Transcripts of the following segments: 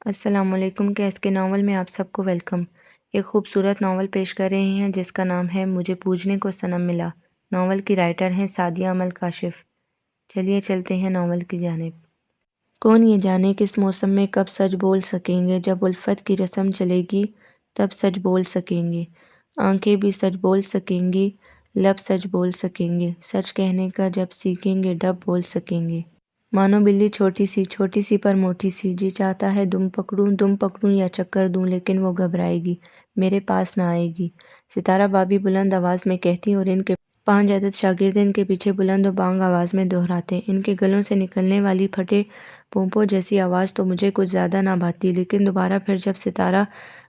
السلام علیکم کے ایس کے ناول میں آپ سب کو ویلکم۔ ایک خوبصورت ناول پیش کر رہے ہیں جس کا نام ہے مجھے پوجنے کو صنم ملا۔ ناول کی رائٹر ہیں سعدیہ امل کاشف۔ چلیے چلتے ہیں ناول کی جانب۔ کون یہ جانے کس موسم میں کب سچ بول سکیں گے، جب الفت کی رسم چلے گی تب سچ بول سکیں گے۔ آنکھیں بھی سچ بول سکیں گی، لب سچ بول سکیں گے، سچ کہنے کا جب سیکھیں گے ڈب بول سکیں گے۔ مانو بلی چھوٹی سی پر موٹی سی، جی چاہتا ہے دم پکڑوں یا چکر دوں، لیکن وہ گھبرائے گی، میرے پاس نہ آئے گی۔ ستارہ بابی بلند آواز میں کہتی اور ان کے 5 عدد شاگرد ان کے پیچھے بلند و بانگ آواز میں دہراتے۔ ان کے گلوں سے نکلنے والی پھٹے پونپوں جیسی آواز تو مجھے کچھ زیادہ نہ بھاتی، لیکن دوبارہ پھر جب ستارہ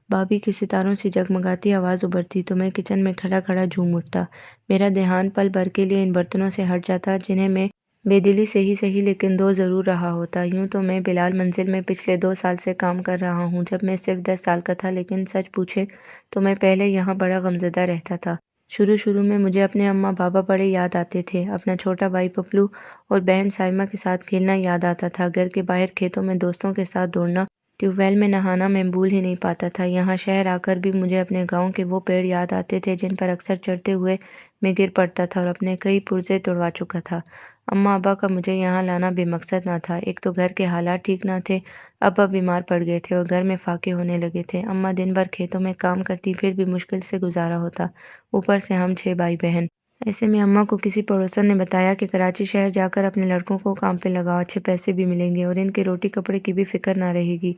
بابی کی ستاروں سی جگمگاتی آواز ابھرتی تو میں کچن میں کھڑا جھوم اٹھتا۔ میرا دھیان پل بھر کے لیے ان برتنوں سے ہٹ جاتا جنہیں میں بے دلی سے ہی صحیح لیکن دھو ضرور رہا ہوتا۔ یوں تو میں بلال منزل میں پچھلے 2 سال سے کام کر رہا ہوں، جب میں صرف 10 سال کا تھا، لیکن سچ پوچھے تو میں پہلے یہاں بڑا غمزدہ رہتا تھا۔ شروع میں مجھے اپنے اماں بابا بڑے یاد آتے تھے، اپنا چھوٹا بھائی پپلو اور بہن سائمہ کے ساتھ کھیلنا یاد آتا تھا، گھر کے باہر کھیتوں میں دوستوں کے ساتھ دوڑنا، ٹیوب ویل میں نہانا میں بھول ہی نہیں پاتا تھا۔ یہاں شہر آ کر بھی مجھے اپنے گاؤں کے وہ پیڑ یاد آتے تھے جن پر اکثر چڑھتے ہوئے میں گر پڑتا تھا اور اپنے کئی پرزے توڑوا چکا تھا۔ اماں ابا کا مجھے یہاں لانا بے مقصد نہ تھا، ایک تو گھر کے حالات ٹھیک نہ تھے، ابا بیمار پڑ گئے تھے اور گھر میں فاقے ہونے لگے تھے، اماں دن بھر کھیتوں میں کام کرتی پھر بھی مشکل سے گزارا ہوتا، اوپر سے ہم 6 بھائی بہن۔ ایسے میں اماں کو کسی پڑوسن نے بتایا کہ کراچی شہر جا کر اپنے لڑکوں کو کام پہ لگاؤ، اچھے پیسے بھی ملیں گے اور ان کے روٹی کپڑے کی بھی فکر نہ رہے گی،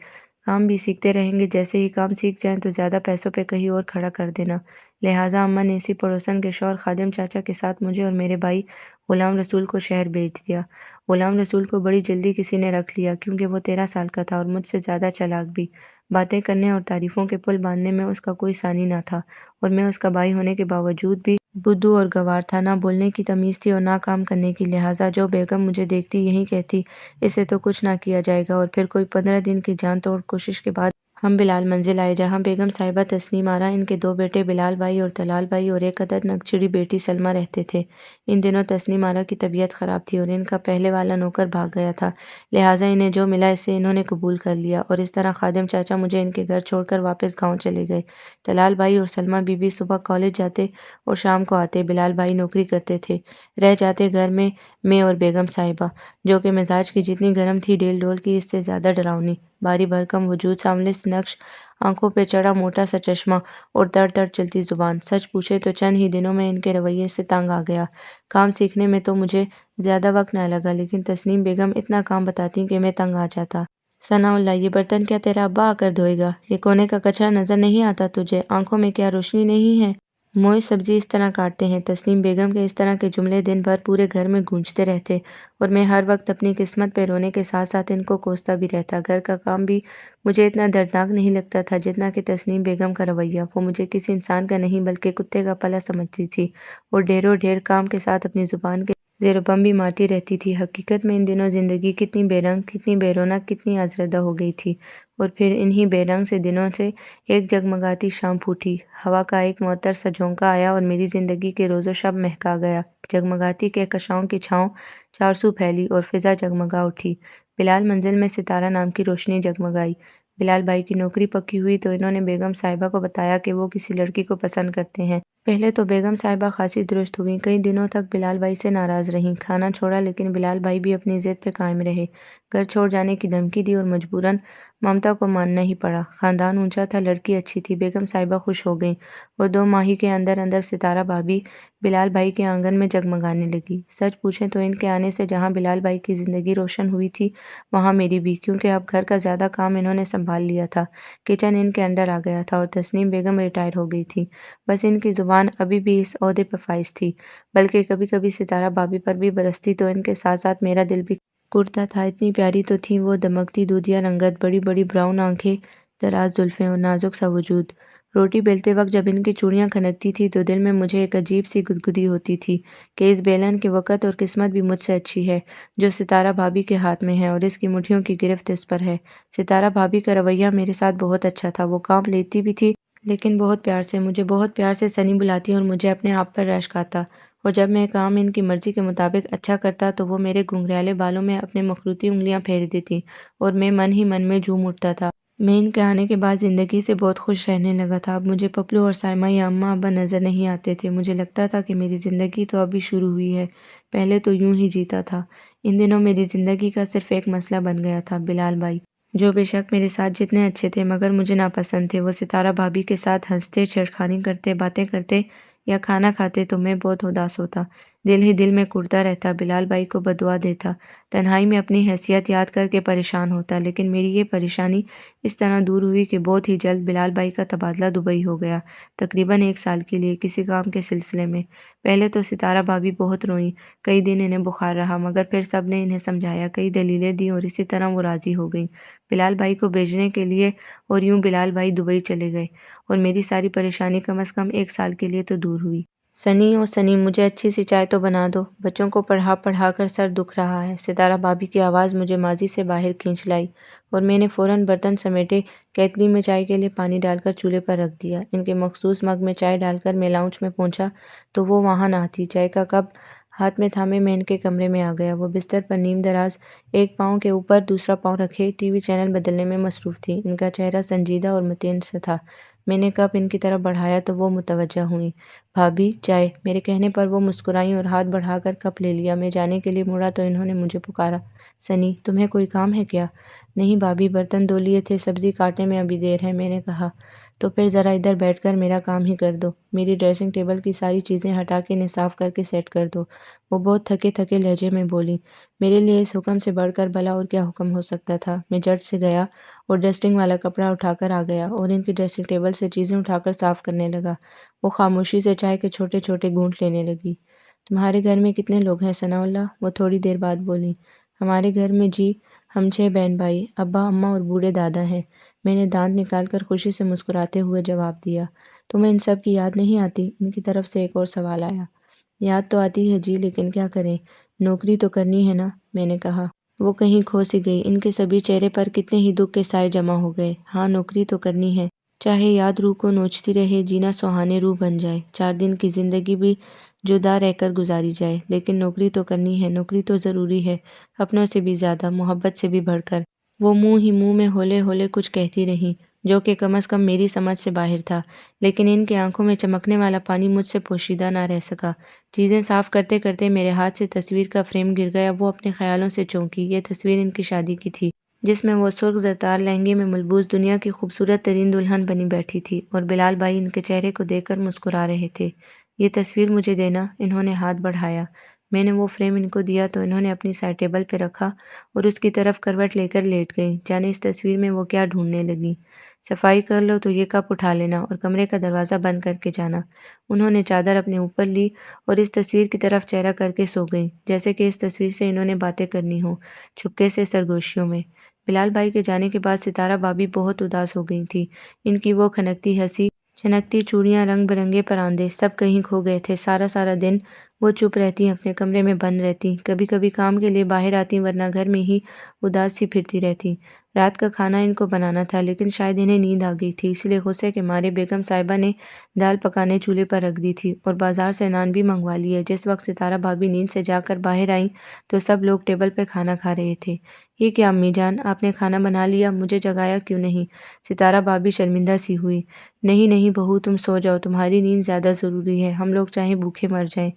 کام بھی سیکھتے رہیں گے، جیسے ہی کام سیکھ جائیں تو زیادہ پیسوں پہ کہیں اور کھڑا کر دینا۔ لہٰذا اماں نے اسی پڑوسن کے شوہر خادم چاچا کے ساتھ مجھے اور میرے بھائی غلام رسول کو شہر بھیج دیا۔ غلام رسول کو بڑی جلدی کسی نے رکھ لیا کیونکہ وہ 13 سال کا تھا اور مجھ سے زیادہ چالاک بھی، باتیں کرنے اور تعریفوں کے پل باندھنے میں اس کا کوئی ثانی نہ تھا، اور میں اس کا بھائی ہونے کے باوجود بھی بدھو اور گنوار تھا، نہ بولنے کی تمیز تھی اور نہ کام کرنے کی، لہٰذا جو بیگم مجھے دیکھتی یہی کہتی اسے تو کچھ نہ کیا جائے گا، اور پھر کوئی 15 دن کی جان توڑ کوشش کے بعد ہم بلال منزل آئے، جہاں بیگم صاحبہ تسنیم آرا، ان کے 2 بیٹے بلال بھائی اور طلال بھائی اور ایک عدد نگچڑی بیٹی سلمہ رہتے تھے۔ ان دنوں تسنیم آرا کی طبیعت خراب تھی اور ان کا پہلے والا نوکر بھاگ گیا تھا، لہٰذا انہیں جو ملا اسے انہوں نے قبول کر لیا، اور اس طرح خادم چاچا مجھے ان کے گھر چھوڑ کر واپس گاؤں چلے گئے۔ طلال بھائی اور سلمہ بی بی صبح کالج جاتے اور شام کو آتے، بلال بھائی نوکری کرتے تھے، رہ جاتے گھر میں اور بیگم صاحبہ، جو کہ مزاج کی جتنی گرم تھی ڈیل ڈول کی اس سے زیادہ ڈراؤنی، بھاری بھرکم وجود، سانولے سے نقش، آنکھوں پہ چڑھا موٹا سا چشمہ اور تڑ تڑ چلتی زبان۔ سچ پوچھے تو چند ہی دنوں میں ان کے رویے سے تنگ آ گیا۔ کام سیکھنے میں تو مجھے زیادہ وقت نہ لگا، لیکن تسنیم بیگم اتنا کام بتاتی کہ میں تنگ آ جاتا۔ ثناء اللہ، یہ برتن کیا تیرا ابا آ کر دھوئے گا؟ یہ کونے کا کچرا نظر نہیں آتا تجھے؟ آنکھوں میں کیا روشنی نہیں ہے؟ موئے سبزی اس طرح کاٹتے ہیں؟ تسنیم بیگم کے اس طرح کے جملے دن بھر پورے گھر میں گونجتے رہتے اور میں ہر وقت اپنی قسمت پہ رونے کے ساتھ ساتھ ان کو کوستا بھی رہتا۔ گھر کا کام بھی مجھے اتنا دردناک نہیں لگتا تھا جتنا کہ تسنیم بیگم کا رویہ، وہ مجھے کسی انسان کا نہیں بلکہ کتے کا پلا سمجھتی تھی اور ڈھیروں ڈھیر کام کے ساتھ اپنی زبان کے زیر و بم بھی مارتی رہتی تھی۔ حقیقت میں ان دنوں زندگی کتنی بے رنگ، کتنی بے رونق، کتنی آزردہ ہو گئی تھی، اور پھر انہی بے رنگ سے دنوں سے ایک جگمگاتی شام پھوٹی، ہوا کا ایک معطر سا جھونکا آیا اور میری زندگی کے روز و شب مہکا گیا۔ جگمگاتی کہکشاؤں کی چھاؤں چارسو پھیلی اور فضا جگمگا اٹھی۔ بلال منزل میں ستارہ نام کی روشنی جگمگائی۔ بلال بھائی کی نوکری پکی ہوئی تو انہوں نے بیگم صاحبہ کو بتایا کہ وہ کسی لڑکی کو پسند کرتے ہیں۔ پہلے تو بیگم صاحبہ خاصی درست ہوئیں، کئی دنوں تک بلال بھائی سے ناراض رہیں، کھانا چھوڑا، لیکن بلال بھائی بھی اپنی ضد پہ قائم رہے، گھر چھوڑ جانے کی دھمکی دی اور مجبوراً ممتا کو ماننا ہی پڑا۔ خاندان اونچا تھا، لڑکی اچھی تھی، بیگم صاحبہ خوش ہو گئیں اور 2 ماہ کے اندر اندر ستارہ بھابی بلال بھائی کے آنگن میں جگمگانے لگی۔ سچ پوچھیں تو ان کے آنے سے جہاں بلال بھائی کی زندگی روشن ہوئی تھی وہاں میری بھی، کیونکہ اب گھر کا زیادہ کام انہوں نے سنبھال لیا تھا، کچن ان کے انڈر آ گیا تھا اور تسنیم بیگم ریٹائر ہو گئی تھی۔ بس ان کی زبان ابھی بھی اس عہدے پہ فائز تھی، بلکہ کبھی کبھی ستارہ بھابی پر بھی برستی تو ان کے ساتھ ساتھ میرا دل بھی کرتا تھا، اتنی پیاری تو تھیں وہ، دمکتی دودھیا رنگت، بڑی بڑی براؤن آنکھیں، دراز زلفیں اور نازک سا وجود۔ روٹی بیلتے وقت جب ان کی چوڑیاں کھنکتی تھی تو دل میں مجھے ایک عجیب سی گدگدی ہوتی تھی کہ اس بیلن کے وقت اور قسمت بھی مجھ سے اچھی ہے جو ستارہ بھابی کے ہاتھ میں ہے اور اس کی مٹھیوں کی گرفت اس پر ہے۔ ستارہ بھابی کا رویہ میرے ساتھ بہت اچھا تھا، وہ کام لیتی بھی تھی لیکن بہت پیار سے، مجھے بہت پیار سے سنی بلاتی اور مجھے اپنے آپ پر رشک آتا، اور جب میں کام ان کی مرضی کے مطابق اچھا کرتا تو وہ میرے گھنگریالے بالوں میں اپنے مخروطی انگلیاں پھیر دیتی اور میں من ہی من میں جھوم اٹھتا تھا۔ میں ان کے آنے کے بعد زندگی سے بہت خوش رہنے لگا تھا۔ اب مجھے پپلو اور سائمہ یا اماں ابا نظر نہیں آتے تھے۔ مجھے لگتا تھا کہ میری زندگی تو ابھی شروع ہوئی ہے، پہلے تو یوں ہی جیتا تھا۔ ان دنوں میری زندگی کا صرف ایک مسئلہ بن گیا تھا، بلال بھائی، جو بے شک میرے ساتھ جتنے اچھے تھے مگر مجھے ناپسند تھے۔ وہ ستارہ بھابھی کے ساتھ ہنستے، چھیڑخانی کرتے، باتیں کرتے یا کھانا کھاتے تو میں بہت اداس ہوتا، دل ہی دل میں کرتا رہتا، بلال بھائی کو بددعا دیتا، تنہائی میں اپنی حیثیت یاد کر کے پریشان ہوتا۔ لیکن میری یہ پریشانی اس طرح دور ہوئی کہ بہت ہی جلد بلال بھائی کا تبادلہ دبئی ہو گیا، تقریباً 1 سال کے لیے، کسی کام کے سلسلے میں۔ پہلے تو ستارہ بھابھی بہت روئیں، کئی دن انہیں بخار رہا، مگر پھر سب نے انہیں سمجھایا، کئی دلیلیں دیں اور اسی طرح وہ راضی ہو گئیں بلال بھائی کو بھیجنے کے لیے، اور یوں بلال بھائی دبئی چلے گئے اور میری ساری پریشانی کم از کم 1 سال کے لیے تو دور ہوئی۔ سنی او سنی، مجھے اچھی سی چائے تو بنا دو، بچوں کو پڑھا پڑھا کر سر دکھ رہا ہے۔ ستارہ بھابھی کی آواز مجھے ماضی سے باہر کھینچ لائی اور میں نے فوراً برتن سمیٹے، کیتلی میں چائے کے لیے پانی ڈال کر چولہے پر رکھ دیا۔ ان کے مخصوص مگ میں چائے ڈال کر میں لاؤنج میں پہنچا تو وہ وہاں نہ تھی۔ چائے کا کپ ہاتھ میں تھامے میں ان کے کمرے میں آ گیا۔ وہ بستر پر نیم دراز، ایک پاؤں کے اوپر دوسرا پاؤں رکھے ٹی وی چینل بدلنے میں مصروف تھی۔ ان کا چہرہ سنجیدہ اور مطمئن سا تھا۔ میں نے کپ ان کی طرف بڑھایا تو وہ متوجہ ہوئیں۔ بھابھی چائے، میرے کہنے پر وہ مسکرائیں اور ہاتھ بڑھا کر کپ لے لیا۔ میں جانے کے لیے مڑا تو انہوں نے مجھے پکارا، سنی تمہیں کوئی کام ہے کیا؟ نہیں بھابھی، برتن دھو لیے تھے، سبزی کاٹنے میں ابھی دیر ہے۔ میں نے کہا تو پھر ذرا ادھر بیٹھ کر میرا کام ہی کر دو، میری ڈریسنگ ٹیبل کی ساری چیزیں ہٹا کے انہیں صاف کر کے سیٹ کر دو۔ وہ بہت تھکے تھکے لہجے میں بولی، میرے لیے اس حکم سے بڑھ کر بھلا اور کیا حکم ہو سکتا تھا۔ میں جھٹ سے گیا اور ڈسٹنگ والا کپڑا اٹھا کر آ گیا اور ان کی ڈریسنگ ٹیبل سے چیزیں اٹھا کر صاف کرنے لگا۔ وہ خاموشی سے چائے کے چھوٹے چھوٹے گھونٹ لینے لگی۔ تمہارے گھر میں کتنے لوگ ہیں ثناء اللہ؟ وہ تھوڑی دیر بعد بولی۔ ہمارے گھر میں جی، ہم 6 بہن بھائی، ابا اماں اور بوڑھے دادا ہیں۔ میں نے دانت نکال کر خوشی سے مسکراتے ہوئے جواب دیا۔ تمہیں ان سب کی یاد نہیں آتی؟ ان کی طرف سے ایک اور سوال آیا۔ یاد تو آتی ہے جی، لیکن کیا کریں، نوکری تو کرنی ہے نا، میں نے کہا۔ وہ کہیں کھو سی گئی۔ ان کے سبھی چہرے پر کتنے ہی دکھ کے سائے جمع ہو گئے۔ ہاں نوکری تو کرنی ہے، چاہے یاد روح کو نوچتی رہے، جینا سہانے روح بن جائے، 4 دن کی زندگی بھی جدا رہ کر گزاری جائے، لیکن نوکری تو کرنی ہے، نوکری تو ضروری ہے، اپنوں سے بھی زیادہ، محبت سے بھی بڑھ کر۔ وہ منہ ہی منہ میں ہولے ہولے کچھ کہتی رہیں، جو کہ کم از کم میری سمجھ سے باہر تھا، لیکن ان کی آنکھوں میں چمکنے والا پانی مجھ سے پوشیدہ نہ رہ سکا۔ چیزیں صاف کرتے کرتے میرے ہاتھ سے تصویر کا فریم گر گیا۔ وہ اپنے خیالوں سے چونکی۔ یہ تصویر ان کی شادی کی تھی، جس میں وہ سرخ زرتار لہنگے میں ملبوس دنیا کی خوبصورت ترین دلہن بنی بیٹھی تھی اور بلال بھائی ان کے چہرے کو دیکھ کر مسکرا رہے تھے۔ یہ تصویر مجھے دینا، انہوں نے ہاتھ بڑھایا۔ میں نے وہ فریم ان کو دیا تو انہوں نے اپنی سائڈ ٹیبل پہ رکھا اور اس کی طرف کروٹ لے کر لیٹ گئیں، جانے اس تصویر میں وہ کیا ڈھونڈنے لگیں۔ صفائی کر لو تو یہ کپ اٹھا لینا اور کمرے کا دروازہ بند کر کے جانا۔ انہوں نے چادر اپنے اوپر لی اور اس تصویر کی طرف چہرہ کر کے سو گئیں، جیسے کہ اس تصویر سے انہوں نے باتیں کرنی ہوں، چھپکے سے سرگوشیوں میں۔ بلال بھائی کے جانے کے بعد ستارہ بھابھی بہت اداس ہو گئی تھی۔ ان کی وہ کھنکتی ہنسی، چنکتی چوڑیاں، رنگ برنگے پراندے، سب کہیں کھو گئے تھے۔ سارا سارا دن وہ چپ رہتی، اپنے کمرے میں بند رہتی، کبھی کبھی کام کے لیے باہر آتی، ورنہ گھر میں ہی اداس سی پھرتی رہتی۔ رات کا کھانا ان کو بنانا تھا، لیکن شاید انہیں نیند آ گئی تھی، اس لیے غصے کے مارے بیگم صاحبہ نے دال پکانے چولہے پر رکھ دی تھی اور بازار سے نان بھی منگوا لیے۔ جس وقت ستارہ بھابھی نیند سے جاگ کر باہر آئیں تو سب لوگ ٹیبل پہ کھانا کھا رہے تھے۔ یہ کیا امی جان، آپ نے کھانا بنا لیا، مجھے جگایا کیوں نہیں؟ ستارہ بھابھی شرمندہ سی ہوئی۔ نہیں نہیں بہو، تم سو جاؤ، تمہاری نیند زیادہ ضروری ہے، ہم لوگ چاہے بھوکے مر جائیں،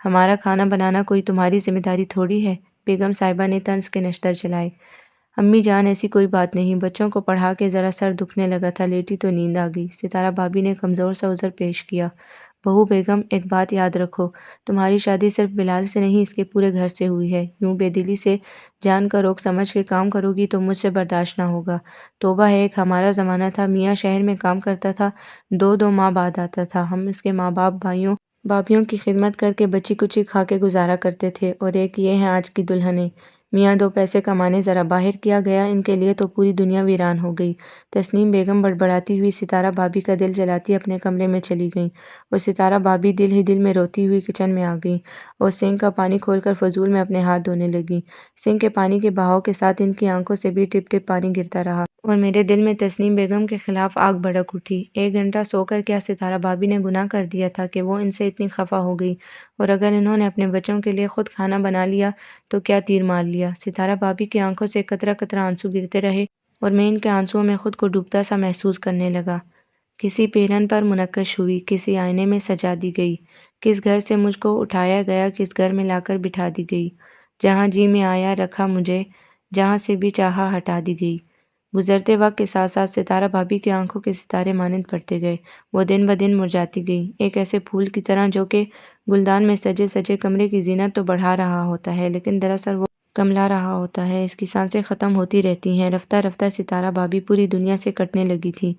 ہمارا کھانا بنانا کوئی تمہاری ذمہ داری تھوڑی ہے۔ بیگم صاحبہ نے طنز کے نشتر چلائے۔ امی جان ایسی کوئی بات نہیں، بچوں کو پڑھا کے ذرا سر دکھنے لگا تھا، لیٹی تو نیند آ گئی۔ ستارہ بھابھی نے کمزور سا عذر پیش کیا۔ بہو بیگم، ایک بات یاد رکھو، تمہاری شادی صرف بلال سے نہیں، اس کے پورے گھر سے ہوئی ہے۔ یوں بے دلی سے جان کا روک سمجھ کے کام کرو گی تو مجھ سے برداشت نہ ہوگا۔ توبہ ہے، ایک ہمارا زمانہ تھا، میاں شہر میں کام کرتا تھا، 2 ماہ بعد آتا تھا، ہم اس کے ماں باپ بھائیوں بھابھیوں کی خدمت کر کے بچی کچی کھا کے گزارا کرتے تھے، اور ایک یہ ہیں آج کی دلہنیں۔ میاں 2 پیسے کمانے ذرا باہر کیا گیا، ان کے لیے تو پوری دنیا ویران ہو گئی۔ تسنیم بیگم بڑبڑاتی ہوئی ستارہ بھابھی کا دل جلاتی اپنے کمرے میں چلی گئیں، اور ستارہ بھابھی دل ہی دل میں روتی ہوئی کچن میں آ گئیں اور سنک کا پانی کھول کر فضول میں اپنے ہاتھ دھونے لگیں۔ سنک کے پانی کے بہاؤ کے ساتھ ان کی آنکھوں سے بھی ٹپ ٹپ پانی گرتا رہا اور میرے دل میں تسنیم بیگم کے خلاف آگ بھڑک اٹھی۔ 1 گھنٹہ سو کر کیا ستارہ بھابھی نے گناہ کر دیا تھا کہ وہ ان سے اتنی خفا ہو گئی؟ اور اگر انہوں نے اپنے بچوں کے لیے خود کھانا بنا لیا تو کیا تیر مار لیا؟ ستارہ بھابھی کی آنکھوں سے قطرہ قطرہ آنسو گرتے رہے اور میں ان کے آنسوؤں میں خود کو ڈوبتا سا محسوس کرنے لگا۔ کسی پیرن پر منقش ہوئی، کسی آئینے میں سجا دی گئی، کس گھر سے مجھ کو اٹھایا گیا، کس گھر میں لا کر بٹھا دی گئی، جہاں جی میں آیا رکھا مجھے، جہاں سے بھی چاہا ہٹا دی گئی۔ گزرتے وقت کے ساتھ ساتھ ستارہ بھابھی کی آنکھوں کے ستارے مانند پڑتے گئے، وہ دن بدن مرجھاتی گئی، ایک ایسے پھول کی طرح جو کہ گلدان میں سجے سجے کمرے کی زینت تو بڑھا رہا ہوتا ہے لیکن دراصل وہ کملا رہا ہوتا ہے۔ اس کی سانسیں ختم ہوتی رہتی ہیں۔ رفتہ رفتہ ستارہ بھابھی پوری دنیا سے کٹنے لگی تھی۔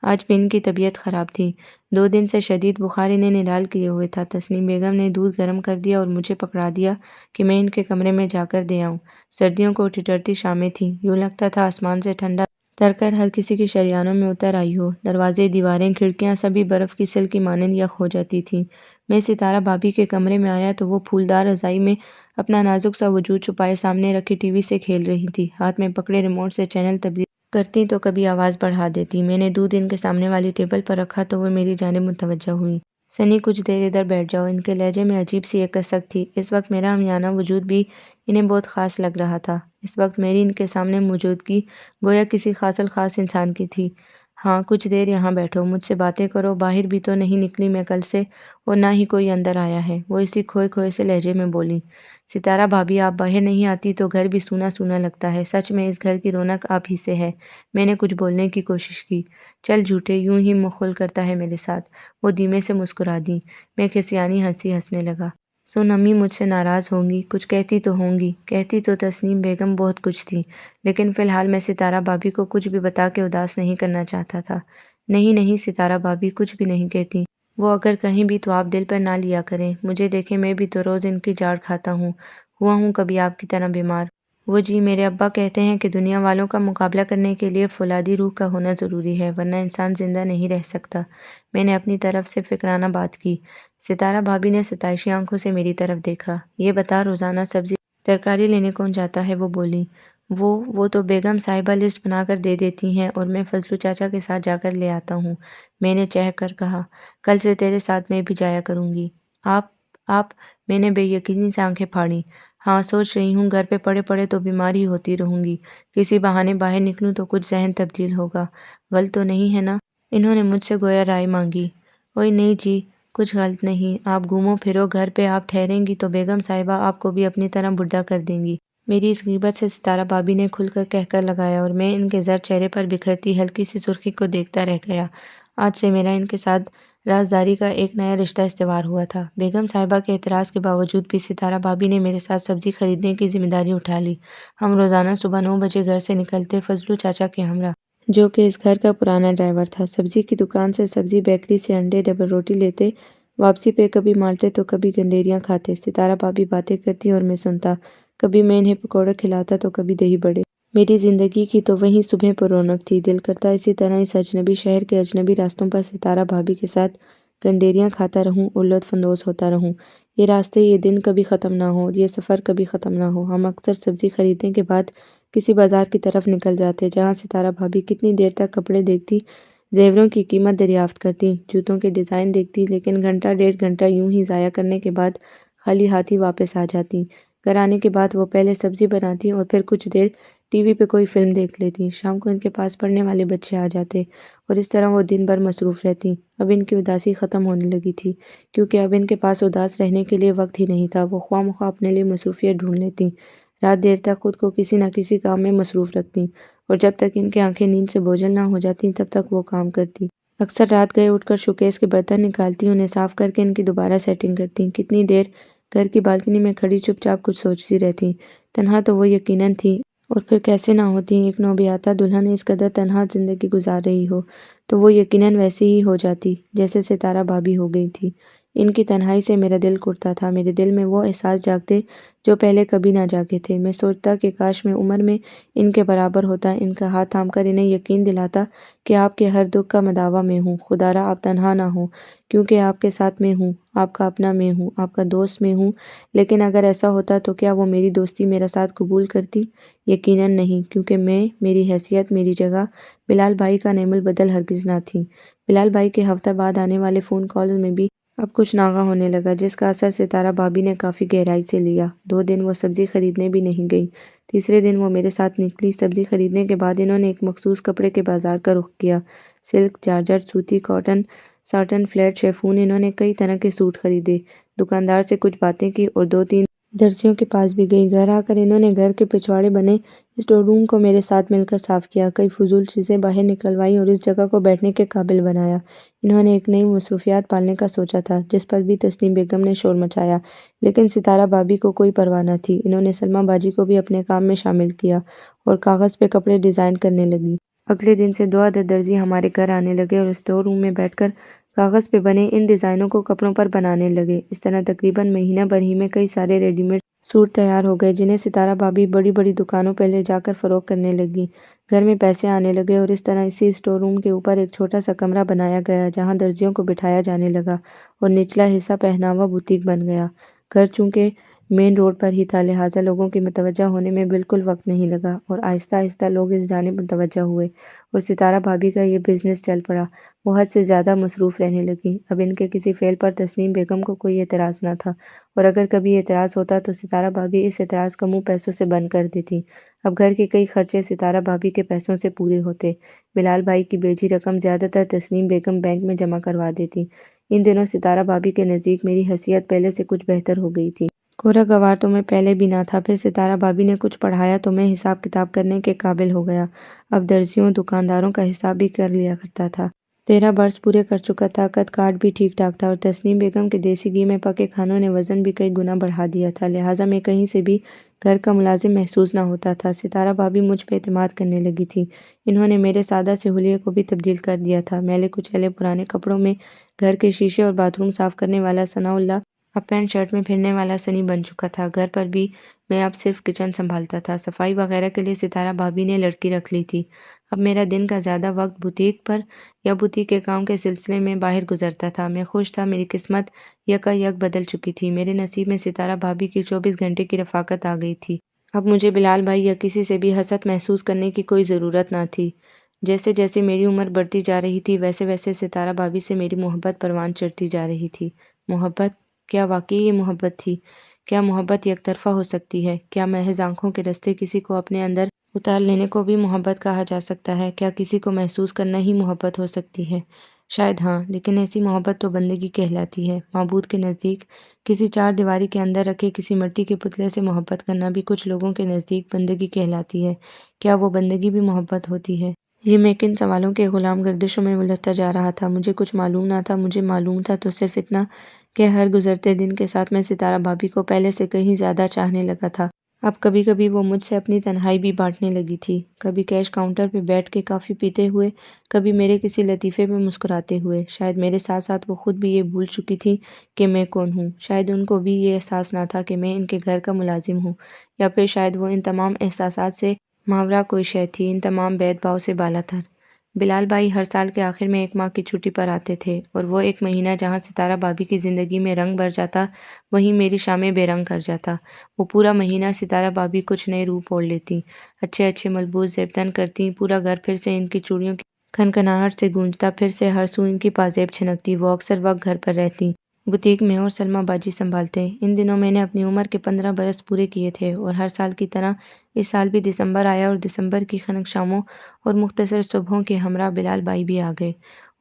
آج بھی ان کی طبیعت خراب تھی۔ 2 دن سے شدید بخار انہیں نڈال کیے ہوئے تھا۔ تسنیم بیگم نے دودھ گرم کر دیا اور مجھے پکڑا دیا کہ میں ان کے کمرے میں جا کر دے آؤں۔ سردیوں کو ٹھٹرتی شامیں تھیں، یوں لگتا تھا آسمان سے ٹھنڈا اتر کر ہر کسی کی شریانوں میں اتر آئی ہو۔ دروازے، دیواریں، کھڑکیاں سبھی برف کی سل کی مانند یک ہو جاتی تھیں۔ میں ستارہ بھابھی کے کمرے میں آیا تو وہ پھولدار رضائی میں اپنا نازک سا وجود چھپائے سامنے رکھی ٹی وی سے کھیل رہی تھی۔ ہاتھ میں پکڑے ریموٹ سے چینل تبدیل کرتی تو کبھی آواز بڑھا دیتی۔ میں نے دودھ ان کے سامنے والی ٹیبل پر رکھا تو وہ میری جانب متوجہ ہوئی۔ سنی، کچھ دیر ادھر بیٹھ جاؤ۔ ان کے لہجے میں عجیب سی ایک کسک تھی۔ اس وقت میرا عامیانہ وجود بھی انہیں بہت خاص لگ رہا تھا۔ اس وقت میری ان کے سامنے موجودگی گویا کسی خاص الخاص انسان کی تھی۔ ہاں، کچھ دیر یہاں بیٹھو، مجھ سے باتیں کرو، باہر بھی تو نہیں نکلی میں کل سے، اور نہ ہی کوئی اندر آیا ہے، وہ اسی کھوئے کھوئے سے لہجے میں بولی۔ ستارہ بھابھی، آپ باہر نہیں آتی تو گھر بھی سونا سونا لگتا ہے۔ سچ میں اس گھر کی رونق آپ ہی سے ہے۔ میں نے کچھ بولنے کی کوشش کی۔ چل جھوٹے، یوں ہی مخل کرتا ہے میرے ساتھ۔ وہ دھیمے سے مسکرا دیں۔ میں کھسیانی ہنسی ہنسنے لگا۔ سن، امی مجھ سے ناراض ہوں گی، کچھ کہتی تو ہوں گی۔ کہتی تو تسنیم بیگم بہت کچھ تھی، لیکن فی الحال میں ستارہ بھابھی کو کچھ بھی بتا کے اداس نہیں کرنا چاہتا تھا۔ نہیں نہیں ستارہ بھابھی کچھ بھی نہیں کہتی، وہ اگر کہیں بھی تو آپ دل پر نہ لیا کریں۔ مجھے دیکھیں، میں بھی تو روز ان کی جاڑ کھاتا ہوں، ہوا ہوں کبھی آپ کی طرح بیمار۔ وہ جی، میرے ابا کہتے ہیں کہ دنیا والوں کا مقابلہ کرنے کے لیے فولادی روح کا ہونا ضروری ہے، ورنہ انسان زندہ نہیں رہ سکتا۔ میں نے اپنی طرف سے فکرانہ بات کی۔ ستارہ بھابھی نے ستائشی آنکھوں سے میری طرف دیکھا۔ یہ بتا، روزانہ سبزی ترکاری لینے کون جاتا ہے؟ وہ بولی۔ وہ تو بیگم صاحبہ لسٹ بنا کر دے دیتی ہیں اور میں فضلو چاچا کے ساتھ جا کر لے آتا ہوں۔ میں نے چہک کر کہا، کل سے تیرے ساتھ میں بھی جایا کروں گی۔ آپ میں نے بے یقینی سے آنکھیں پھاڑیں۔ ہاں، سوچ رہی ہوں گھر پہ پڑے پڑے تو بیمار ہی ہوتی رہوں گی، کسی بہانے باہر نکلوں تو کچھ ذہن تبدیل ہوگا۔ غلط تو نہیں ہے نا؟ انہوں نے مجھ سے گویا رائے مانگی۔ اوئے نہیں جی، کچھ غلط نہیں، آپ گھومو پھرو، گھر پہ آپ ٹھہریں گی تو بیگم صاحبہ آپ کو بھی اپنی طرح بڈھا کر دیں گی۔ میری اس غیبت سے ستارہ بھابھی نے کھل کر کہہ کر لگایا اور میں ان کے زرد چہرے پر بکھرتی ہلکی سی سرخی کو دیکھتا رہ گیا۔ آج سے میرا ان کے ساتھ رازداری کا ایک نیا رشتہ استوار ہوا تھا۔ بیگم صاحبہ کے اعتراض کے باوجود بھی ستارہ بھابھی نے میرے ساتھ سبزی خریدنے کی ذمہ داری اٹھا لی۔ ہم روزانہ صبح 9 بجے گھر سے نکلتے، فضلو چاچا کے ہمراہ، جو کہ اس گھر کا پرانا ڈرائیور تھا۔ سبزی کی دکان سے سبزی، بیکری سے انڈے، ڈبل روٹی لیتے، واپسی پہ کبھی مالٹے تو کبھی گنڈیریاں کھاتے۔ ستارہ بھابھی باتیں کرتی اور میں سنتا، کبھی میں انہیں پکوڑے کھلاتا تو کبھی دہی بڑے۔ میری زندگی کی تو وہیں صبح پر رونق تھی۔ دل کرتا اسی طرح اس اجنبی شہر کے اجنبی راستوں پر ستارہ بھابھی کے ساتھ گنڈیریاں کھاتا رہوں اور لطف اندوز ہوتا رہوں۔ یہ راستے، یہ دن کبھی ختم نہ ہو، یہ سفر کبھی ختم نہ ہو۔ ہم اکثر سبزی خریدنے کے بعد کسی بازار کی طرف نکل جاتے، جہاں ستارہ بھابھی کتنی دیر تک کپڑے دیکھتی، زیوروں کی قیمت دریافت کرتی، جوتوں کے ڈیزائن دیکھتی، لیکن گھنٹہ 1.5 گھنٹہ یوں ہی ضائع کرنے کے بعد خالی ہاتھی واپس آ جاتی۔ گھر آنے کے بعد وہ پہلے سبزی بناتی اور پھر کچھ دیر ٹی وی پہ کوئی فلم دیکھ لیتی۔ شام کو ان کے پاس پڑھنے والے بچے آ جاتے اور اس طرح وہ دن بھر مصروف رہتی۔ اب ان کی اداسی ختم ہونے لگی تھی، کیونکہ اب ان کے پاس اداس رہنے کے لیے وقت ہی نہیں تھا۔ وہ خواہ مخواہ اپنے لیے مصروفیت ڈھونڈ لیتی، رات دیر تک خود کو کسی نہ کسی کام میں مصروف رکھتی، اور جب تک ان کی آنکھیں نیند سے بوجھل نہ ہو جاتی تب تک وہ کام کرتی۔ اکثر رات گئے اٹھ کر شوکیس کے برتن نکالتی، انہیں صاف کر کے ان کی دوبارہ سیٹنگ کرتی۔ کتنی دیر گھر کی بالکنی میں کھڑی چپ چاپ کچھ سوچتی رہتی۔ تنہا تو وہ یقیناً تھی، اور پھر کیسے نہ ہوتی۔ ایک نوبیاتا دلہن اس قدر تنہا زندگی گزار رہی ہو تو وہ یقیناً ویسی ہی ہو جاتی جیسے ستارہ بھابھی ہو گئی تھی۔ ان کی تنہائی سے میرا دل کڑتا تھا۔ میرے دل میں وہ احساس جاگتے جو پہلے کبھی نہ جاگے تھے۔ میں سوچتا کہ کاش میں عمر میں ان کے برابر ہوتا، ان کا ہاتھ تھام کر انہیں یقین دلاتا کہ آپ کے ہر دکھ کا مداوا میں ہوں۔ خدا را آپ تنہا نہ ہوں، کیونکہ آپ کے ساتھ میں ہوں، آپ کا اپنا میں ہوں، آپ کا دوست میں ہوں۔ لیکن اگر ایسا ہوتا تو کیا وہ میری دوستی میرا ساتھ قبول کرتی؟ یقیناً نہیں، کیونکہ میں، میری حیثیت، میری جگہ بلال بھائی کا نعم البدل ہرگز نہ تھی۔ بلال بھائی کے ہفتہ بعد آنے والے فون کالز میں بھی اب کچھ ناغہ ہونے لگا جس کا اثر ستارہ بھابی نے کافی گہرائی سے لیا۔ 2 دن وہ سبزی خریدنے بھی نہیں گئی۔ تیسرے دن وہ میرے ساتھ نکلی۔ سبزی خریدنے کے بعد انہوں نے ایک مخصوص کپڑے کے بازار کا رخ کیا۔ سلک، جارجٹ، سوتی، کاٹن، ساٹن، فلیٹ، شیفون، انہوں نے کئی طرح کے سوٹ خریدے۔ دکاندار سے کچھ باتیں کی اور 2-3 درزیوں کے پاس بھی گئی۔ گھر آ کر انہوں نے گھر کے پچھواڑے بنے اسٹور روم کو میرے ساتھ مل کر صاف کیا، کئی فضول چیزیں باہر نکلوائیں اور اس جگہ کو بیٹھنے کے قابل بنایا۔ انہوں نے ایک نئی مصروفیات پالنے کا سوچا تھا جس پر بھی تسنیم بیگم نے شور مچایا، لیکن ستارہ بھابی کو کوئی پرواہ نہ تھی۔ انہوں نے سلمیٰ باجی کو بھی اپنے کام میں شامل کیا اور کاغذ پہ کپڑے ڈیزائن کرنے لگی۔ اگلے دن سے 2 عدد درزی ہمارے گھر آنے لگے اور اسٹور روم میں بیٹھ کر کاغذ پہ بنے ان ڈیزائنوں کو کپڑوں پر بنانے لگے۔ اس طرح تقریباً مہینہ بھر ہی میں کئی سارے ریڈی میڈ سوٹ تیار ہو گئے جنہیں ستارہ بھابی بڑی بڑی دکانوں پہ لے جا کر فروخت کرنے لگی۔ گھر میں پیسے آنے لگے اور اس طرح اسی اسٹور روم کے اوپر ایک چھوٹا سا کمرہ بنایا گیا جہاں درزیوں کو بٹھایا جانے لگا اور نچلا حصہ پہناوا بوتیک بن گیا۔ گھر چونکہ مین روڈ پر ہی تھا لہٰذا لوگوں کی متوجہ ہونے میں بالکل وقت نہیں لگا اور آہستہ آہستہ لوگ اس جانب متوجہ ہوئے اور ستارہ بھابی کا یہ بزنس چل پڑا۔ وہ حد سے زیادہ مصروف رہنے لگیں۔ اب ان کے کسی فعل پر تسنیم بیگم کو کوئی اعتراض نہ تھا اور اگر کبھی اعتراض ہوتا تو ستارہ بھابی اس اعتراض کا منہ پیسوں سے بند کر دیتی۔ اب گھر کے کئی خرچے ستارہ بھابی کے پیسوں سے پورے ہوتے۔ بلال بھائی کی بیجی رقم زیادہ تر تسنیم بیگم بینک میں جمع کروا دیتی۔ ان دنوں ستارہ بھابی کے نزدیک میری حیثیت پہلے سے کچھ بہتر ہو گئی تھی۔ کوڑا گوار تو میں پہلے بھی نہ تھا، پھر ستارہ بھابی نے کچھ پڑھایا تو میں حساب کتاب کرنے کے قابل ہو گیا۔ اب درزیوں، دکانداروں کا حساب بھی کر لیا کرتا تھا۔ 13 برس پورے کر چکا تھا، قد کاٹ بھی ٹھیک ٹھاک تھا اور تسنیم بیگم کے دیسی گھی میں پکے کھانوں نے وزن بھی کئی گنا بڑھا دیا تھا، لہٰذا میں کہیں سے بھی گھر کا ملازم محسوس نہ ہوتا تھا۔ ستارہ بھابی مجھ پہ اعتماد کرنے لگی تھی۔ انہوں نے میرے سادہ سے حلیے کو بھی تبدیل کر دیا تھا۔ میلے کچیلے پرانے کپڑوں میں گھر کے شیشے اور باتھ روم صاف کرنے والا ثناء اللہ اب پینٹ شرٹ میں پھرنے والا سنی بن چکا تھا۔ گھر پر بھی میں اب صرف کچن سنبھالتا تھا۔ صفائی وغیرہ کے لیے ستارہ بھابی نے لڑکی رکھ لی تھی۔ اب میرا دن کا زیادہ وقت بوتیک پر یا بوتیک کے کام کے سلسلے میں باہر گزرتا تھا۔ میں خوش تھا، میری قسمت یکا یک بدل چکی تھی۔ میرے نصیب میں ستارہ بھابی کی 24 گھنٹے کی رفاقت آ گئی تھی۔ اب مجھے بلال بھائی یا کسی سے بھی حسد محسوس کرنے کی کوئی ضرورت نہ تھی۔ جیسے جیسے میری عمر بڑھتی جا رہی تھی ویسے ویسے ستارہ بھابی سے میری محبت پروان چڑھتی جا رہی تھی۔ محبت؟ کیا واقعی یہ محبت تھی؟ کیا محبت یک طرفہ ہو سکتی ہے؟ کیا محض آنکھوں کے رستے کسی کو اپنے اندر اتار لینے کو بھی محبت کہا جا سکتا ہے؟ کیا کسی کو محسوس کرنا ہی محبت ہو سکتی ہے؟ شاید ہاں، لیکن ایسی محبت تو بندگی کہلاتی ہے۔ معبود کے نزدیک کسی چار دیواری کے اندر رکھے کسی مٹی کے پتلے سے محبت کرنا بھی کچھ لوگوں کے نزدیک بندگی کہلاتی ہے۔ کیا وہ بندگی بھی محبت ہوتی ہے؟ یہ میں کن سوالوں کے غلام گردشوں میں الجھتا جا رہا تھا۔ مجھے کچھ معلوم نہ تھا۔ مجھے معلوم تھا تو صرف اتنا کہ ہر گزرتے دن کے ساتھ میں ستارہ بھابی کو پہلے سے کہیں زیادہ چاہنے لگا تھا۔ اب کبھی کبھی وہ مجھ سے اپنی تنہائی بھی بانٹنے لگی تھی، کبھی کیش کاؤنٹر پہ بیٹھ کے کافی پیتے ہوئے، کبھی میرے کسی لطیفے پہ مسکراتے ہوئے۔ شاید میرے ساتھ ساتھ وہ خود بھی یہ بھول چکی تھی کہ میں کون ہوں۔ شاید ان کو بھی یہ احساس نہ تھا کہ میں ان کے گھر کا ملازم ہوں، یا پھر شاید وہ ان تمام احساسات سے ماورا کوئی شے تھی، ان تمام بید باؤ سے بالا تر۔ بلال بھائی ہر سال کے آخر میں 1 ماہ کی چھٹی پر آتے تھے اور وہ 1 مہینہ جہاں ستارہ بھابی کی زندگی میں رنگ بھر جاتا وہیں میری شامیں بے رنگ کر جاتا۔ وہ پورا مہینہ ستارہ بھابی کچھ نئے روپ اوڑھ لیتی، اچھے اچھے ملبوس زیب تن کرتی، پورا گھر پھر سے ان کی چوڑیوں کی کھنکھناہٹ سے گونجتا، پھر سے ہر سو ان کی پازیب چھنکتی۔ وہ اکثر وقت گھر پر رہتی، بوتیک میں اور سلمیٰ باجی سنبھالتے۔ ان دنوں میں نے اپنی عمر کے 15 برس پورے کیے تھے اور ہر سال کی طرح اس سال بھی دسمبر آیا اور دسمبر کی خنک شاموں اور مختصر صبحوں کے ہمراہ بلال بھائی بھی آ گئے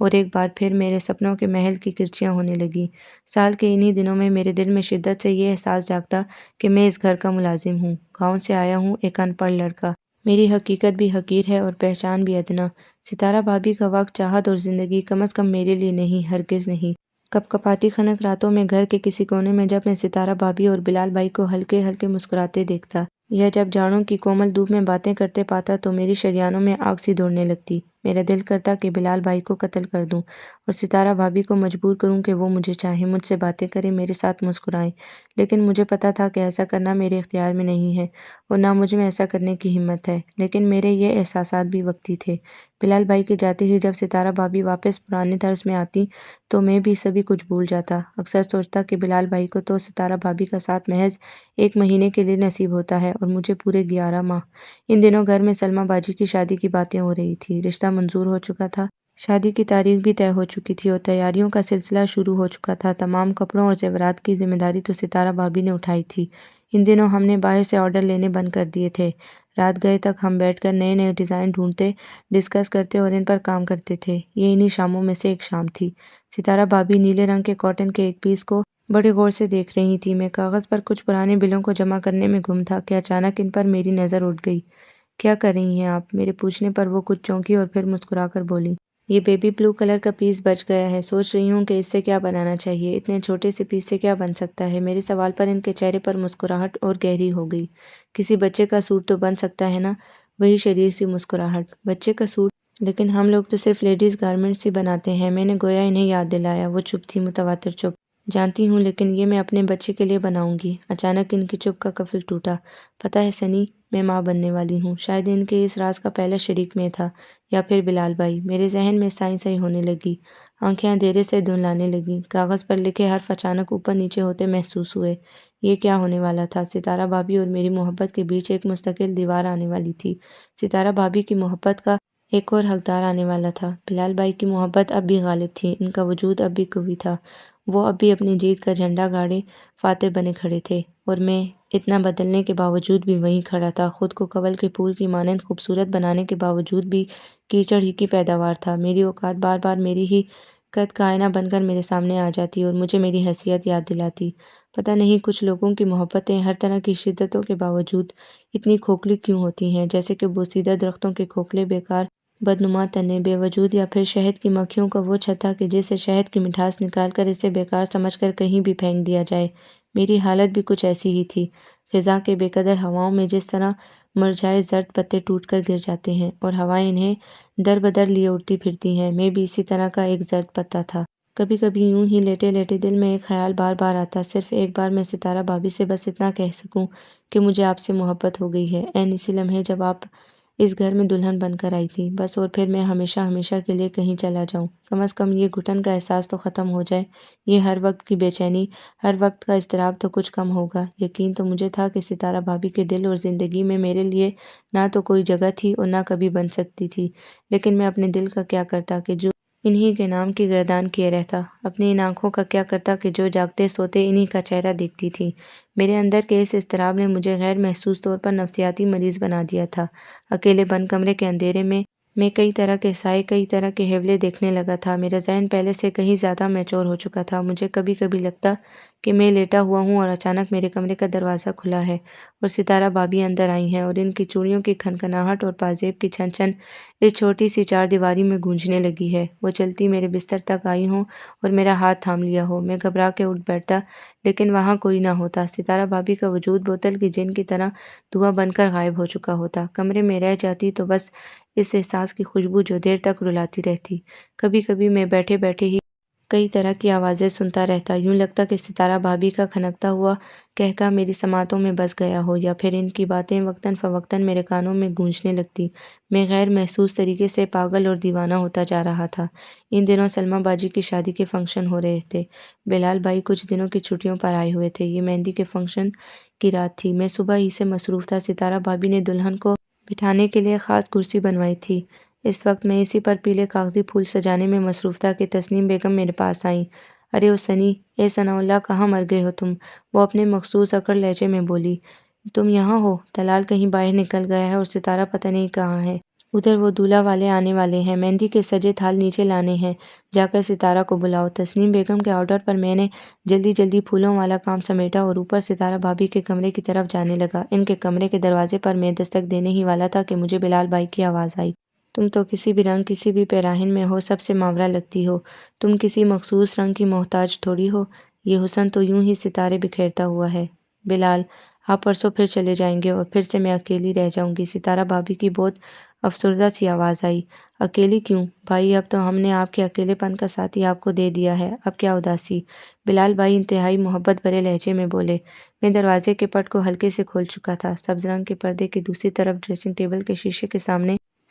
اور ایک بار پھر میرے سپنوں کے محل کی کرچیاں ہونے لگیں۔ سال کے انہی دنوں میں میرے دل میں شدت سے یہ احساس جاگتا کہ میں اس گھر کا ملازم ہوں، گاؤں سے آیا ہوں، ایک ان پڑھ لڑکا۔ میری حقیقت بھی حقیر ہے اور پہچان بھی ادنا۔ ستارہ بھابی کا وقت، چاہت اور زندگی کم از کم میرے لیے نہیں، ہرگز نہیں۔ کپ کپاتی خنک راتوں میں گھر کے کسی کونے میں جب میں ستارہ بھابی اور بلال بھائی کو ہلکے ہلکے مسکراتے دیکھتا یا جب جاڑوں کی کومل دھوپ میں باتیں کرتے پاتا تو میری شریانوں میں آگ سی دوڑنے لگتی۔ میرا دل کرتا کہ بلال بھائی کو قتل کر دوں اور ستارہ بھابی کو مجبور کروں کہ وہ مجھے چاہیں، مجھ سے باتیں کریں، میرے ساتھ مسکرائیں، لیکن مجھے پتا تھا کہ ایسا کرنا میرے اختیار میں نہیں ہے اور نہ مجھ میں ایسا کرنے کی ہمت ہے، لیکن میرے یہ احساسات بھی وقتی تھے۔ بلال بھائی کے جاتے ہی جب ستارہ بھابی واپس پرانے طرز میں آتی تو میں بھی سبھی کچھ بھول جاتا۔ اکثر سوچتا کہ بلال بھائی کو تو ستارہ بھابی کا ساتھ محض 1 مہینے کے لیے نصیب ہوتا ہے اور مجھے پورے 11 ماہ۔ ان دنوں گھر میں سلمیٰ باجی کی شادی کی باتیں ہو رہی تھی، رشتہ منظور ہو چکا تھا۔ شادی کی تاریخ بھی طے ہو چکی تھی اور تیاریوں کا سلسلہ شروع ہو چکا تھا۔ تمام کپڑوں اور زیورات کی ذمہ داری تو ستارہ بھابی نے اٹھائی تھی۔ ان دنوں ہم نے باہر سے آرڈر لینے بند کر دیے تھے۔ رات گئے تک ہم بیٹھ کر نئے نئے ڈیزائن ڈھونڈتے، ڈسکس کرتے اور ان پر کام کرتے تھے۔ یہ انہی شاموں میں سے ایک شام تھی۔ ستارہ بھابی نیلے رنگ کے کاٹن کے ایک پیس کو بڑے غور سے دیکھ رہی تھی۔ میں کاغذ پر کچھ پرانے بلوں کو جمع کرنے میں گم تھا کہ اچانک ان پر میری نظر اٹھ گئی۔ کیا کر رہی ہیں آپ؟ میرے پوچھنے پر وہ کچھ چونکی اور پھر مسکرا کر بولی، یہ بیبی بلو کلر کا پیس بچ گیا ہے، سوچ رہی ہوں کہ اس سے کیا بنانا چاہیے، اتنے چھوٹے سے پیس سے کیا بن سکتا ہے۔ میرے سوال پر ان کے چہرے پر مسکراہٹ اور گہری ہو گئی۔ کسی بچے کا سوٹ تو بن سکتا ہے نا؟ وہی شریر سی مسکراہٹ۔ بچے کا سوٹ؟ لیکن ہم لوگ تو صرف لیڈیز گارمنٹس ہی بناتے ہیں۔ میں نے گویا انہیں یاد دلایا۔ وہ چپ تھی، متواتر چپ۔ جانتی ہوں، لیکن یہ میں اپنے بچے کے لیے بناؤں گی۔ اچانک ان کی چپ کا قفل ٹوٹا۔ پتہ ہے سنی، میں ماں بننے والی ہوں۔ شاید ان کے اس راز کا پہلا شریک میں تھا، یا پھر بلال بھائی۔ میرے ذہن میں سائی سائی ہونے لگی، آنکھیں اندھیرے سے دھندلانے لگیں، کاغذ پر لکھے حرف اچانک اوپر نیچے ہوتے محسوس ہوئے۔ یہ کیا ہونے والا تھا؟ ستارہ بھابی اور میری محبت کے بیچ ایک مستقل دیوار آنے والی تھی۔ ستارہ بھابی کی محبت کا ایک اور حقدار آنے والا تھا۔ بلال بھائی کی محبت اب بھی غالب تھی، ان کا وجود اب بھی قوی تھا۔ وہ اب بھی اپنی جیت کا جھنڈا گاڑے فاتح بنے کھڑے تھے، اور میں اتنا بدلنے کے باوجود بھی وہیں کھڑا تھا، خود کو کنول کے پھول کی مانند خوبصورت بنانے کے باوجود بھی کیچڑ ہی کی پیداوار تھا۔ میری اوقات بار بار میری ہی قد کا آئینہ بن کر میرے سامنے آ جاتی اور مجھے میری حیثیت یاد دلاتی۔ پتہ نہیں کچھ لوگوں کی محبتیں ہر طرح کی شدتوں کے باوجود اتنی کھوکھلی کیوں ہوتی ہیں، جیسے کہ بوسیدہ درختوں کے کھوکھلے بیکار بدنما تنے، بے وجود، یا پھر شہد کی مکھیوں کا وہ چھتا کہ جس سے شہد کی مٹھاس نکال کر اسے بیکار سمجھ کر کہیں بھی پھینک دیا جائے۔ میری حالت بھی کچھ ایسی ہی تھی۔ خزاں کے بے قدر ہواؤں میں جس طرح مرجھائے زرد پتے ٹوٹ کر گر جاتے ہیں اور ہوائیں انہیں در بدر لیے اڑتی پھرتی ہیں، میں بھی اسی طرح کا ایک زرد پتا تھا۔ کبھی کبھی یوں ہی لیٹے لیٹے دل میں ایک خیال بار بار آتا، صرف ایک بار میں ستارہ بھابی سے بس اتنا کہہ سکوں کہ مجھے آپ سے محبت ہو گئی ہے، عین اسی لمحے جب آپ اس گھر میں دلہن بن کر آئی تھی، بس، اور پھر میں ہمیشہ ہمیشہ کے لیے کہیں چلا جاؤں۔ کم از کم یہ گھٹن کا احساس تو ختم ہو جائے، یہ ہر وقت کی بے چینی، ہر وقت کا اضطراب تو کچھ کم ہوگا۔ یقین تو مجھے تھا کہ ستارہ بھابی کے دل اور زندگی میں میرے لیے نہ تو کوئی جگہ تھی اور نہ کبھی بن سکتی تھی، لیکن میں اپنے دل کا کیا کرتا کہ جو انہی کے نام کی گردان کیے رہتا، اپنی ان آنکھوں کا کیا کرتا کہ جو جاگتے سوتے انہی کا چہرہ دیکھتی تھی۔ میرے اندر کے اس اضطراب نے مجھے غیر محسوس طور پر نفسیاتی مریض بنا دیا تھا۔ اکیلے بند کمرے کے اندھیرے میں کئی طرح کے سائے، کئی طرح کے حولے دیکھنے لگا تھا۔ میرا ذہن پہلے سے کہیں زیادہ میچور ہو چکا تھا۔ مجھے کبھی کبھی لگتا کہ میں لیٹا ہوا ہوں اور اچانک میرے کمرے کا دروازہ کھلا ہے اور ستارہ بھابی اندر آئی ہیں، اور ان کی چوڑیوں کی کھنکھناہٹ اور پازیب کی چھن چھن اس چھوٹی سی چار دیواری میں گونجنے لگی ہے۔ وہ چلتی میرے بستر تک آئی ہوں اور میرا ہاتھ تھام لیا ہو۔ میں گھبرا کے اٹھ بیٹھتا، لیکن وہاں کوئی نہ ہوتا۔ ستارہ بھابی کا وجود بوتل کی جن کی طرح دھواں بن کر غائب ہو چکا ہوتا۔ کمرے میں رہ جاتی تو بس اس احساس کی خوشبو جو دیر تک رلاتی رہتی۔ کبھی کبھی میں بیٹھے بیٹھے ہی کئی طرح کی آوازیں سنتا رہتا، یوں لگتا کہ ستارہ بھابی کا کھنکتا ہوا قہقہ میری سماعتوں میں بس گیا ہو، یا پھر ان کی باتیں وقتاً فوقتاً میرے کانوں میں گونجنے لگتی۔ میں غیر محسوس طریقے سے پاگل اور دیوانہ ہوتا جا رہا تھا۔ ان دنوں سلمیٰ باجی کی شادی کے فنکشن ہو رہے تھے۔ بلال بھائی کچھ دنوں کی چھٹیوں پر آئے ہوئے تھے۔ یہ مہندی کے فنکشن کی رات تھی۔ میں صبح ہی سے مصروف تھا۔ ستارہ بھابی نے دلہن کو بٹھانے کے لیے خاص کرسی بنوائی تھی۔ اس وقت میں اسی پر پیلے کاغذی پھول سجانے میں مصروف تھا کہ تسنیم بیگم میرے پاس آئیں۔ ارے او سنی، اے ثناء اللہ، کہاں مر گئے ہو تم؟ وہ اپنے مخصوص اکڑ لہجے میں بولی۔ تم یہاں ہو؟ طلال کہیں باہر نکل گیا ہے اور ستارہ پتہ نہیں کہاں ہے۔ ادھر وہ دولہا والے آنے والے ہیں، مہندی کے سجے تھال نیچے لانے ہیں، جا کر ستارہ کو بلاؤ۔ تسنیم بیگم کے آرڈر پر میں نے جلدی جلدی پھولوں والا کام سمیٹا اور اوپر ستارہ بھابی کے کمرے کی طرف جانے لگا۔ ان کے کمرے کے دروازے پر میں دستک دینے ہی والا تھا کہ مجھے بلال بھائی کی آواز آئی۔ تم تو کسی بھی رنگ، کسی بھی پیراہن میں ہو، سب سے ماورا لگتی ہو۔ تم کسی مخصوص رنگ کی محتاج تھوڑی ہو، یہ حسن تو یوں ہی ستارے بکھیرتا ہوا ہے۔ بلال، آپ پرسوں پھر چلے جائیں گے اور پھر سے میں اکیلی رہ جاؤں گی۔ ستارہ بھابی کی بہت افسردہ سی آواز آئی۔ اکیلی کیوں بھائی؟ اب تو ہم نے آپ کے اکیلے پن کا ساتھی آپ کو دے دیا ہے، اب کیا اداسی؟ بلال بھائی انتہائی محبت بھرے لہجے میں بولے۔ میں دروازے کے پٹ کو ہلکے سے کھول چکا تھا۔ سبز رنگ کے پردے کی دوسری طرف ڈریسنگ ٹیبل کے شیشے کے سامنے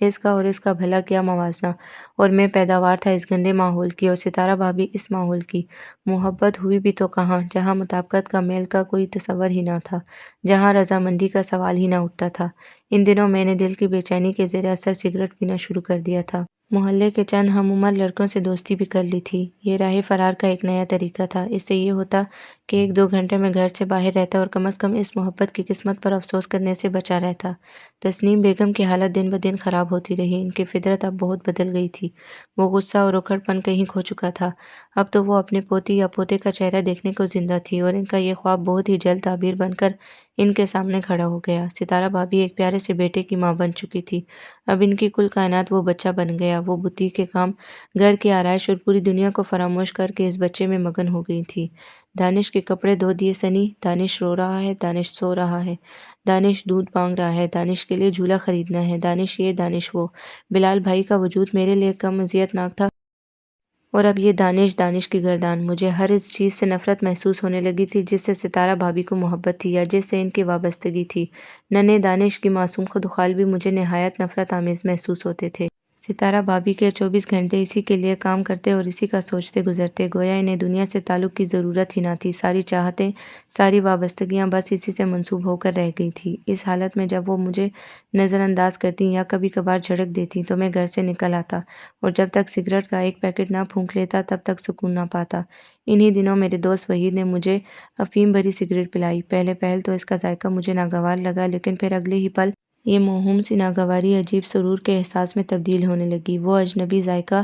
اس کا اور اس کا بھلا کیا موازنہ، اور میں پیداوار تھا اس گندے ماحول کی، اور ستارہ بھابی اس ماحول کی۔ محبت ہوئی بھی تو کہاں، جہاں مطابقت کا میل کا کوئی تصور ہی نہ تھا، جہاں رضامندی کا سوال ہی نہ اٹھتا تھا۔ ان دنوں میں نے دل کی بے چینی کے زیر اثر سگریٹ پینا شروع کر دیا تھا۔ محلے کے چند ہم عمر لڑکوں سے دوستی بھی کر لی تھی۔ یہ راہ فرار کا ایک نیا طریقہ تھا۔ اس سے یہ ہوتا کہ 1-2 گھنٹے میں گھر سے باہر رہتا اور کم از کم اس محبت کی قسمت پر افسوس کرنے سے بچا رہتا۔ تسنیم بیگم کی حالت دن بدن خراب ہوتی رہی۔ ان کی فطرت اب بہت بدل گئی تھی۔ وہ غصہ اور اکڑ پن کہیں کھو چکا تھا۔ اب تو وہ اپنے پوتی یا پوتے کا چہرہ دیکھنے کو زندہ تھی، اور ان کا یہ خواب بہت ہی جلد تعبیر بن کر ان کے سامنے کھڑا ہو گیا۔ ستارہ بھابی ایک پیارے سے بیٹے کی ماں بن چکی تھی۔ اب ان کی کل کائنات وہ بچہ بن گیا۔ وہ بوتیک کے کام، گھر کی آرائش اور پوری دنیا کو فراموش کر کے اس بچے میں مگن ہو گئی تھی۔ دانش کے کپڑے دھو دیے سنی۔ دانش رو رہا ہے، دانش سو رہا ہے، دانش دودھ مانگ رہا ہے، دانش کے لیے جھولا خریدنا ہے، دانش یہ دانش وہ۔ بلال بھائی کا وجود میرے لیے کم اذیت ناک تھا، اور اب یہ دانش، دانش کی گردان۔ مجھے ہر اس چیز سے نفرت محسوس ہونے لگی تھی جس سے ستارہ بھابی کو محبت تھی یا جس سے ان کی وابستگی تھی۔ ننھے دانش کی معصوم خدوخال بھی مجھے نہایت نفرت آمیز محسوس ہوتے تھے۔ ستارہ بھابی کے 24 گھنٹے اسی کے لیے کام کرتے اور اسی کا سوچتے گزرتے، گویا انہیں دنیا سے تعلق کی ضرورت ہی نہ تھی۔ ساری چاہتیں، ساری وابستگیاں بس اسی سے منسوب ہو کر رہ گئی تھیں۔ اس حالت میں جب وہ مجھے نظر انداز کرتیں یا کبھی کبھار جھڑک دیتیں تو میں گھر سے نکل آتا، اور جب تک سگریٹ کا ایک پیکٹ نہ پھونک لیتا تب تک سکون نہ پاتا۔ انہی دنوں میرے دوست وحید نے مجھے افیم بھری سگریٹ پلائی۔ پہلے پہل تو اس کا ذائقہ مجھے ناگوار لگا، لیکن پھر اگلے ہی پل یہ موہوم سی ناگواری عجیب سرور کے احساس میں تبدیل ہونے لگی۔ وہ اجنبی ذائقہ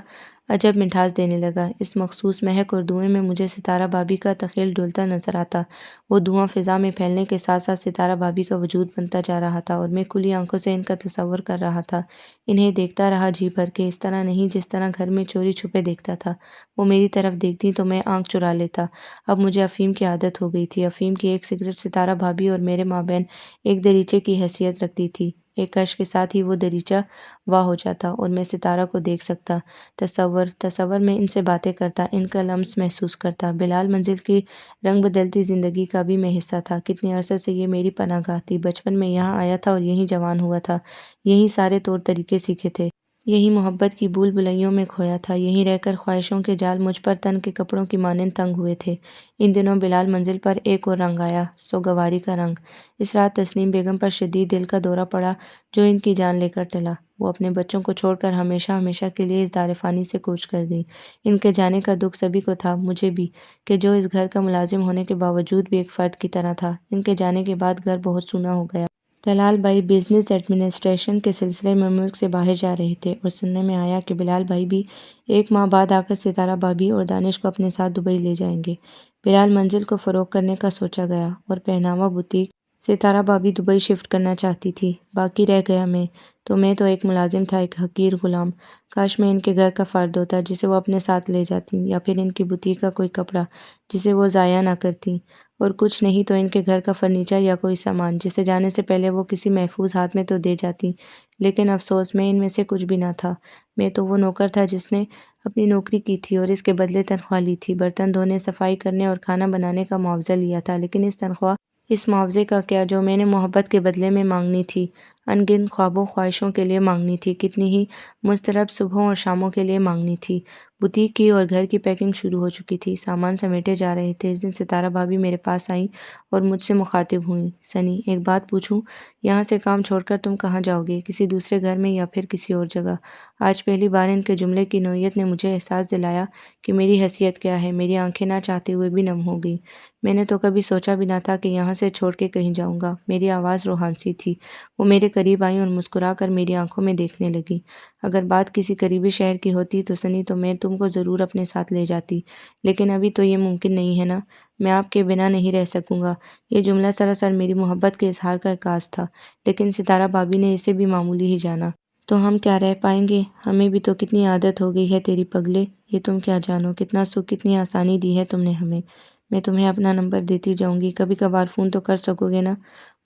عجب مٹھاس دینے لگا۔ اس مخصوص مہک اور دھوئیں میں مجھے ستارہ بھابی کا تخیل ڈولتا نظر آتا۔ وہ دھواں فضا میں پھیلنے کے ساتھ ساتھ ستارہ بھابی کا وجود بنتا جا رہا تھا، اور میں کھلی آنکھوں سے ان کا تصور کر رہا تھا۔ انہیں دیکھتا رہا جی بھر کے، اس طرح نہیں جس طرح گھر میں چوری چھپے دیکھتا تھا۔ وہ میری طرف دیکھتیں تو میں آنکھ چرا لیتا۔ اب مجھے افیم کی عادت ہو گئی تھی۔ افیم کی ایک سگریٹ ستارہ بھابی اور میرے مابین ایک دریچے کی حیثیت رکھتی تھی۔ ایک کش کے ساتھ ہی وہ دریچہ واہ ہو جاتا اور میں ستارہ کو دیکھ سکتا، تصور میں ان سے باتیں کرتا، ان کا لمس محسوس کرتا۔ بلال منزل کی رنگ بدلتی زندگی کا بھی میں حصہ تھا۔ کتنے عرصے سے یہ میری پناہ گاہ تھی۔ بچپن میں یہاں آیا تھا اور یہیں جوان ہوا تھا، یہیں سارے طور طریقے سیکھے تھے، یہی محبت کی بھول بھلائیوں میں کھویا تھا، یہیں رہ کر خواہشوں کے جال مجھ پر تن کے کپڑوں کی مانند تنگ ہوئے تھے۔ ان دنوں بلال منزل پر ایک اور رنگ آیا، سوگواری کا رنگ۔ اس رات تسنیم بیگم پر شدید دل کا دورہ پڑا جو ان کی جان لے کر ٹلا۔ وہ اپنے بچوں کو چھوڑ کر ہمیشہ ہمیشہ کے لیے اس دار فانی سے کوچ کر گئی۔ ان کے جانے کا دکھ سبھی کو تھا، مجھے بھی، کہ جو اس گھر کا ملازم ہونے کے باوجود بھی ایک فرد کی طرح تھا۔ ان کے جانے کے بعد گھر بہت سونا ہو گیا۔ طلال بھائی بزنس ایڈمنسٹریشن کے سلسلے میں ملک سے باہر جا رہے تھے، اور سننے میں آیا کہ بلال بھائی بھی 1 ماہ بعد آ کر ستارہ بھابی اور دانش کو اپنے ساتھ دبئی لے جائیں گے۔ بلال منزل کو فروغ کرنے کا سوچا گیا، اور پہناوا بوتیک ستارہ بھابی دبئی شفٹ کرنا چاہتی تھی۔ باقی رہ گیا میں تو ایک ملازم تھا، ایک حقیر غلام۔ کاش میں ان کے گھر کا فرد ہوتا جسے وہ اپنے ساتھ لے جاتیں، یا پھر ان کی بوتیک کا کوئی کپڑا جسے وہ ضائع نہ کرتیں، اور کچھ نہیں تو ان کے گھر کا فرنیچر یا کوئی سامان جسے جانے سے پہلے وہ کسی محفوظ ہاتھ میں تو دے جاتیں۔ لیکن افسوس، میں ان میں سے کچھ بھی نہ تھا۔ میں تو وہ نوکر تھا جس نے اپنی نوکری کی تھی اور اس کے بدلے تنخواہ لی تھی، برتن دھونے، صفائی کرنے اور کھانا بنانے کا معاوضہ لیا تھا۔ لیکن اس تنخواہ، اس معاوضے کا کیا جو میں نے محبت کے بدلے میں مانگنی تھی، ان گنت خوابوں خواہشوں کے لیے مانگنی تھی، کتنی ہی مضطرب صبحوں اور شاموں کے لیے مانگنی تھی۔ بوتیک کی اور گھر کی پیکنگ شروع ہو چکی تھی، سامان سمیٹے جا رہے تھے۔ اس دن ستارہ بھابی میرے پاس آئیں اور مجھ سے مخاطب ہوئیں۔ سنی، ایک بات پوچھوں؟ یہاں سے کام چھوڑ کر تم کہاں جاؤ گے؟ کسی دوسرے گھر میں یا پھر کسی اور جگہ؟ آج پہلی بار ان کے جملے کی نوعیت نے مجھے احساس دلایا کہ میری حیثیت کیا ہے۔ میری آنکھیں نہ چاہتے ہوئے بھی نم ہو گئیں۔ میں نے تو کبھی سوچا بھی نہ تھا کہ یہاں سے چھوڑ کے کہیں جاؤں گا۔ میری آواز روحان سی تھی۔ وہ میرے قریب آئیں اور مسکرا کر میری آنکھوں میں دیکھنے لگیں۔ اگر بات کسی قریبی شہر کی ہوتی تو سنی، تو میں تم کو ضرور اپنے ساتھ لے جاتی، لیکن ابھی تو یہ ممکن نہیں ہے نا۔ میں آپ کے بنا نہیں رہ سکوں گا۔ یہ جملہ سراسر میری محبت کے اظہار کا عکاس تھا، لیکن ستارہ بھابی نے اسے بھی معمولی ہی جانا۔ تو ہم کیا رہ پائیں گے؟ ہمیں بھی تو کتنی عادت ہو گئی ہے تیری پگلے، یہ تم کیا جانو، کتنا سکھ، کتنی آسانی دی ہے تم نے ہمیں۔ میں تمہیں اپنا نمبر دیتی جاؤں گی، کبھی کبھار فون تو کر سکو گے نا؟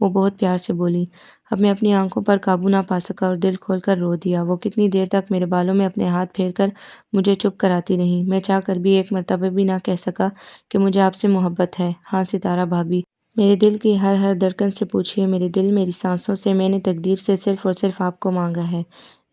وہ بہت پیار سے بولی۔ اب میں اپنی آنکھوں پر قابو نہ پا سکا اور دل کھول کر رو دیا۔ وہ کتنی دیر تک میرے بالوں میں اپنے ہاتھ پھیر کر مجھے چپ کراتی رہیں۔ میں چاہ کر بھی ایک مرتبہ بھی نہ کہہ سکا کہ مجھے آپ سے محبت ہے۔ ہاں ستارہ بھابی، میرے دل کی ہر دھڑکن سے پوچھیے، میرے دل، میری سانسوں سے، میں نے تقدیر سے صرف اور صرف آپ کو مانگا ہے۔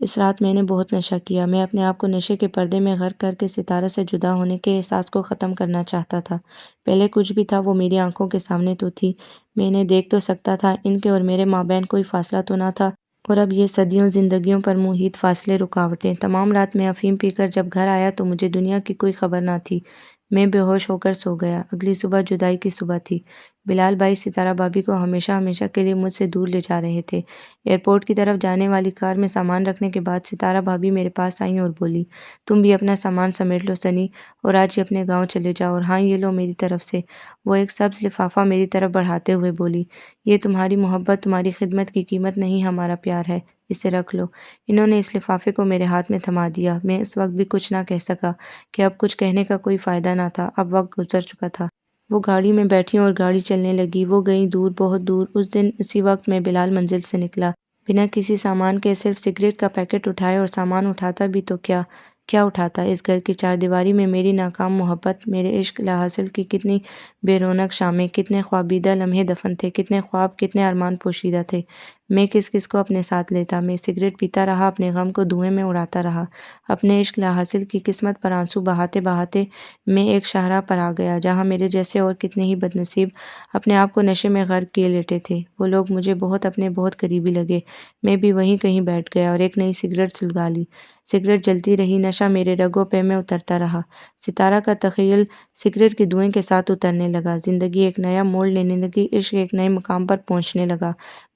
اس رات میں نے بہت نشہ کیا۔ میں اپنے آپ کو نشے کے پردے میں غرق کر کے ستارہ سے جدا ہونے کے احساس کو ختم کرنا چاہتا تھا۔ پہلے کچھ بھی تھا وہ میری آنکھوں کے سامنے تو تھی، میں انہیں دیکھ تو سکتا تھا، ان کے اور میرے مابین کوئی فاصلہ تو نہ تھا، اور اب یہ صدیوں زندگیوں پر محیط فاصلے، رکاوٹیں۔ تمام رات میں افیم پی کر جب گھر آیا تو مجھے دنیا کی کوئی خبر نہ تھی۔ میں بے ہوش ہو کر سو گیا۔ اگلی صبح جدائی کی صبح تھی۔ بلال بھائی ستارہ بھابھی کو ہمیشہ ہمیشہ کے لیے مجھ سے دور لے جا رہے تھے۔ ایئرپورٹ کی طرف جانے والی کار میں سامان رکھنے کے بعد ستارہ بھابھی میرے پاس آئیں اور بولی، تم بھی اپنا سامان سمیٹ لو سنی، اور آج ہی اپنے گاؤں چلے جاؤ، اور ہاں یہ لو میری طرف سے۔ وہ ایک سبز لفافہ میری طرف بڑھاتے ہوئے بولی، یہ تمہاری محبت، تمہاری خدمت کی قیمت نہیں، ہمارا پیار ہے، اسے رکھ لو۔ انہوں نے اس لفافے کو میرے ہاتھ میں تھما دیا۔ میں اس وقت بھی کچھ نہ کہہ سکا کہ اب کچھ کہنے کا کوئی فائدہ نہ تھا، اب وقت گزر چکا تھا۔ وہ گاڑی میں بیٹھی اور گاڑی چلنے لگی۔ وہ گئی دور، بہت دور۔ اس دن اسی وقت میں بلال منزل سے نکلا، بنا کسی سامان کے، صرف سگریٹ کا پیکٹ اٹھائے، اور سامان اٹھاتا بھی تو کیا اٹھاتا؟ اس گھر کی چار دیواری میں میری ناکام محبت، میرے عشق لاحاصل کی کتنی بے رونق شامیں، کتنے خوابیدہ لمحے دفن تھے، کتنے خواب، کتنے ارمان پوشیدہ تھے۔ میں کس کس کو اپنے ساتھ لیتا؟ میں سگریٹ پیتا رہا، اپنے غم کو دھوئیں میں اڑاتا رہا، اپنے عشق لاحاصل کی قسمت پر آنسو بہاتے بہاتے میں ایک شاہراہ پر آ گیا جہاں میرے جیسے اور کتنے ہی بد نصیب اپنے آپ کو نشے میں غرق کیے لیٹے تھے۔ وہ لوگ مجھے بہت اپنے، بہت قریبی لگے۔ میں بھی وہیں کہیں بیٹھ گیا اور ایک نئی سگریٹ سلگا لی۔ سگریٹ جلتی رہی، نشہ میرے رگوں پہ میں اترتا رہا۔ ستارہ کا تخیل سگریٹ کی دھوئیں کے ساتھ اترنے لگا۔ زندگی ایک نیا موڑ لینے لگی، عشق ایک نئے مقام پر پہنچنے لگا،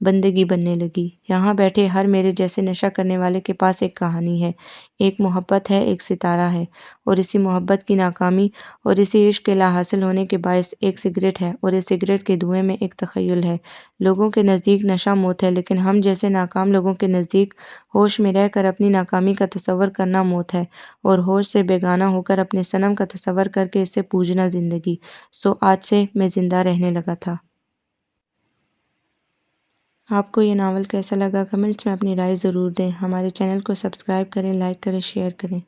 بندگی بننے لگی۔ یہاں بیٹھے ہر میرے جیسے نشہ کرنے والے کے پاس ایک کہانی ہے، ایک محبت ہے، ایک ستارہ ہے، اور اسی محبت کی ناکامی اور اسی عشق کے لاحاصل ہونے کے باعث ایک سگریٹ ہے، اور اس سگریٹ کے دھوئیں میں ایک تخیل ہے۔ لوگوں کے نزدیک نشہ موت ہے، لیکن ہم جیسے ناکام لوگوں کے نزدیک ہوش میں رہ کر اپنی ناکامی کا تصور کرنا موت ہے، اور ہوش سے بیگانہ ہو کر اپنے صنم کا تصور کر کے اسے پوجنا زندگی۔ آج سے میں زندہ رہنے لگا تھا۔ آپ کو یہ ناول کیسا لگا؟ کمنٹس میں اپنی رائے ضرور دیں۔ ہمارے چینل کو سبسکرائب کریں، لائک کریں، شیئر کریں۔